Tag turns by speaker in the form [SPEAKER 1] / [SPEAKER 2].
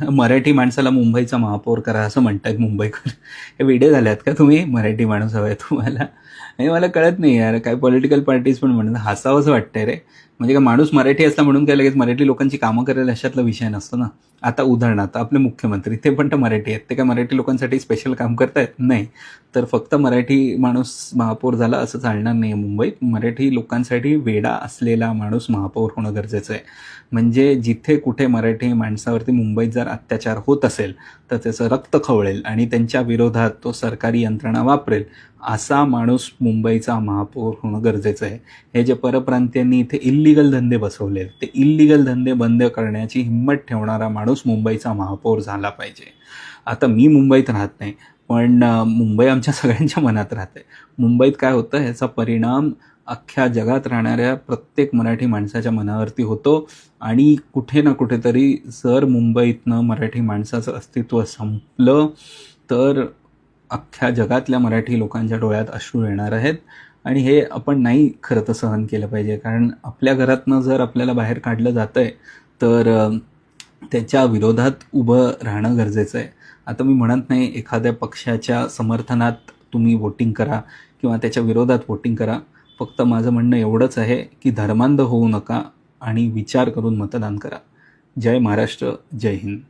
[SPEAKER 1] मराठी माणसाला मुंबईचा महापौर करा असं म्हणतायत मुंबईकर. हे वेडे झाल्यात का तुम्ही? मराठी माणूस हवाय तुम्हाला? हे मला कळत नाही यार. काय पॉलिटिकल पार्टीज पण म्हणतात. हसावंसं वाटतंय रे. म्हणजे का माणूस मराठी असला म्हणून काय लगेच मराठी लोकांची कामं करेल अशातला विषय नसतो ना. आता उदाहरणार्थ आपले मुख्यमंत्री ते पण तर मराठी आहेत. ते काय मराठी लोकांसाठी स्पेशल काम करतायत? नाही. तर फक्त मराठी माणूस महापौर झाला असं चालणार नाही मुंबईत. मराठी लोकांसाठी वेडा असलेला माणूस महापौर होणं गरजेचं आहे. म्हणजे जिथे कुठे मराठी माणसावरती मुंबईत जर अत्याचार होत असेल तर त्याचं रक्त खवळेल आणि त्यांच्या विरोधात तो सरकारी यंत्रणा वापरेल असा माणूस मुंबईचा महापौर होणं गरजेचं आहे. हे जे परप्रांतीयांनी इथे इल्लिगल धंदे बसवले ते इल्लिगल धंदे बंद करण्याची हिंमत ठेवणारा माणूस मुंबईचा महापौर झाला पाहिजे. आता मी मुंबईत राहत नाही, पण मुंबई आमच्या सगळ्यांच्या मनात राहते. मुंबईत काय होतं ह्याचा परिणाम अख्ख्या जगात राहणाऱ्या प्रत्येक मराठी माणसाच्या मनावरती होतो आणि कुठे ना कुठेतरी जर मुंबईतनं मराठी माणसाचं अस्तित्व संपलं तर अख्ख्या जगातल्या मराठी लोकांच्या डोळ्यात अश्रू येणार आहेत आणि हे आपण नाही खरं तर सहन केलं पाहिजे. कारण आपल्या घरातनं जर आपल्याला बाहेर काढलं जातंय तर त्याच्या विरोधात उभं राहणं गरजेचं आहे. आता मी म्हणत नाही एखाद्या पक्षाच्या समर्थनात तुम्ही वोटिंग करा किंवा त्याच्या विरोधात वोटिंग करा. फक्त माझं म्हणणं एवढंच आहे की धर्मांध होऊ नका आणि विचार करून मतदान करा. जय महाराष्ट्र, जय हिंद.